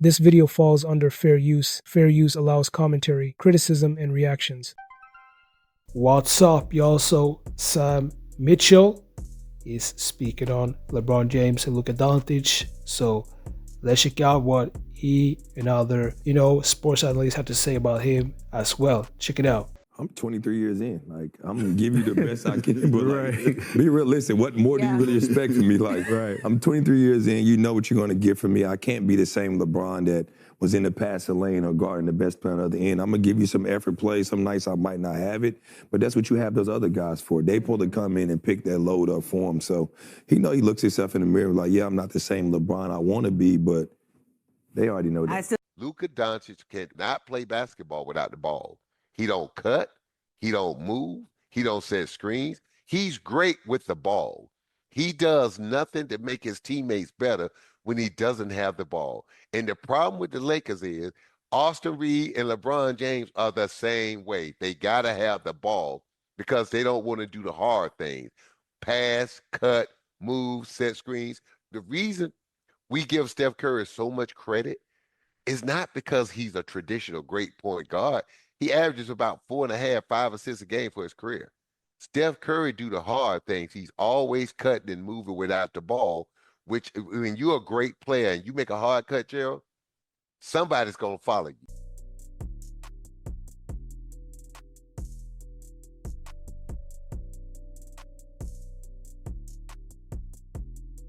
This video falls under fair use. Fair use allows commentary, criticism, and reactions. What's up, y'all? So Sam Mitchell is speaking on LeBron James and Luka Doncic. So let's check out what he and other, sports analysts have to say about him as well. Check it out. I'm 23 years in. Like, I'm going to give you the best I can. But, be realistic. What more do you really expect from me? Like, I'm 23 years in. You know what you're going to get from me. I can't be the same LeBron that was in the passing lane or guarding the best player on the other end. I'm going to give you some effort play. Some nights I might not have it. But that's what you have those other guys for. They supposed to come in and pick that load up for him. So, he looks himself in the mirror like, yeah, I'm not the same LeBron I want to be, but they already know that. Luka Doncic cannot play basketball without the ball. He don't cut. He don't move. He don't set screens. He's great with the ball. He does nothing to make his teammates better when he doesn't have the ball. And the problem with the Lakers is Austin Reed and LeBron James are the same way. They got to have the ball because they don't want to do the hard things. Pass, cut, move, set screens. The reason we give Steph Curry so much credit is not because he's a traditional great point guard. He averages about 4.5, 5 assists a game for his career. Steph Curry do the hard things. He's always cutting and moving without the ball, which when you're a great player and you make a hard cut, Gerald, somebody's going to follow you.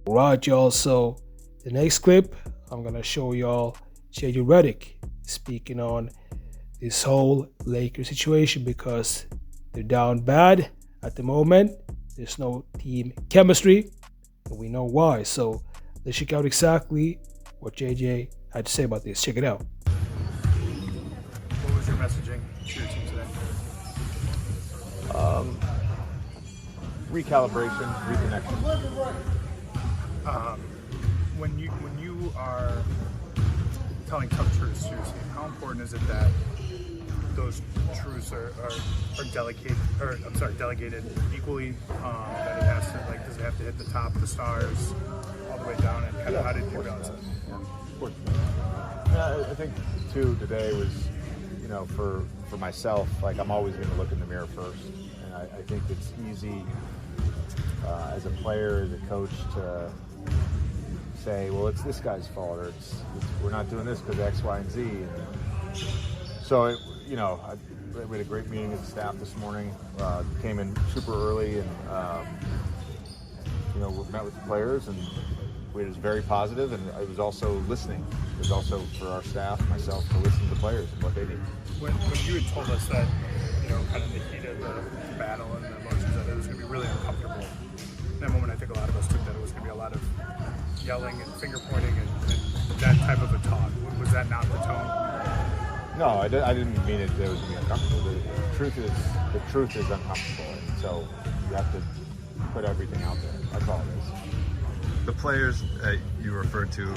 Right, y'all. So the next clip, I'm going to show y'all JJ Redick speaking on this whole Lakers situation because they're down bad at the moment. There's no team chemistry, and we know why. So let's check out exactly what JJ had to say about this. Check it out. What was your messaging to your team today? Recalibration, reconnection. When you are telling tough truths to your team, how important is it that those truths are delegated equally? That it has to, does it have to hit the top of the stars all the way down? And kind of how did you balance it? Yeah, I think too today was, for myself, I'm always going to look in the mirror first, and I think it's easy as a player, as a coach, to say, well, it's this guy's fault, or we're not doing this because X, Y, and Z. And so, we had a great meeting with the staff this morning. Came in super early, and we met with the players, and it was very positive. And it was also listening. It was also for our staff, myself, to listen to the players and what they need. When you had told us that, kind of the heat of the battle and the emotions, that it was going to be really uncomfortable. In that moment, I think a lot of us took that it was going to be a lot of yelling and finger pointing and that type of a talk. Was that not the tone? No, I didn't mean it was going to be uncomfortable. The truth is uncomfortable, and so you have to put everything out there. That's all it is. The players that you referred to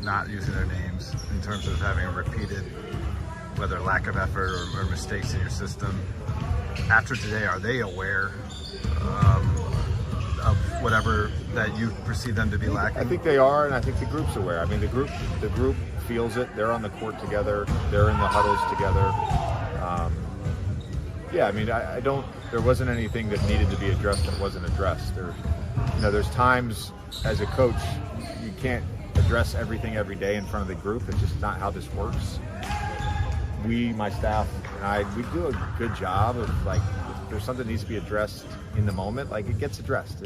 not using their names in terms of having a repeated, whether lack of effort or mistakes in your system, after today, are they aware of whatever that you perceive them to be lacking? I think they are, and I think the group's aware. I mean, the group feels it. They're on the court together. They're in the huddles together. There wasn't anything that needed to be addressed that wasn't addressed. There's times as a coach, you can't address everything every day in front of the group. It's just not how this works. My staff and we do a good job of if there's something that needs to be addressed in the moment, it gets addressed.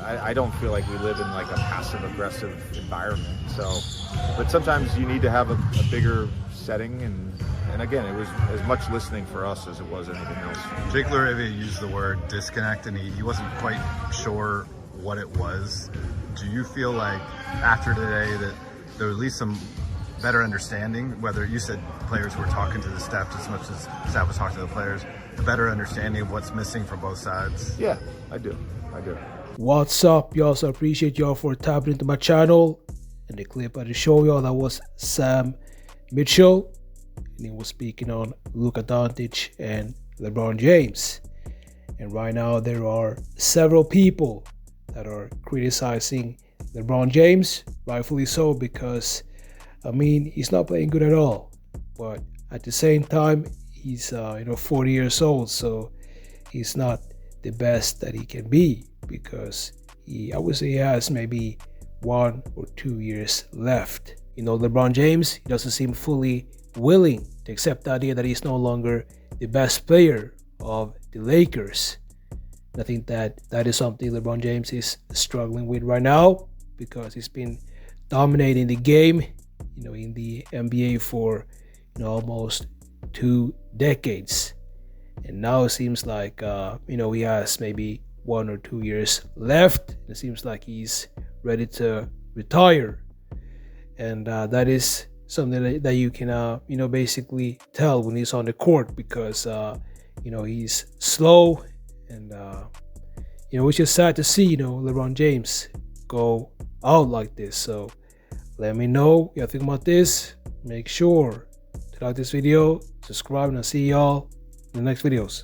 I don't feel like we live in a passive aggressive environment. So, but sometimes you need to have a bigger setting, and again, it was as much listening for us as it was anything else. Jake LaRivia used the word disconnect, and he wasn't quite sure what it was. Do you feel like after today that there was at least some better understanding, whether you said players were talking to the staff as much as staff was talking to the players, a better understanding of what's missing from both sides? Yeah, I do. What's up, y'all? So I appreciate y'all for tapping into my channel. And the clip I just showed y'all, that was Sam Mitchell, and he was speaking on Luka Doncic and LeBron James. And right now there are several people that are criticizing LeBron James, rightfully so, because I mean, he's not playing good at all. But at the same time, he's 40 years old, so he's not the best that he can be, because I would say he has maybe 1 or 2 years left. LeBron James, he doesn't seem fully willing to accept the idea that he's no longer the best player of the Lakers. And I think that is something LeBron James is struggling with right now, because he's been dominating the game, in the NBA for almost 2 decades. And now it seems like he has maybe 1 or 2 years left. It seems like he's ready to retire. And that is something that you can basically tell when he's on the court, because he's slow, and which is sad to see LeBron James go out like this. So let me know what you think about this. Make sure to like this video, subscribe, and I'll see y'all in the next videos.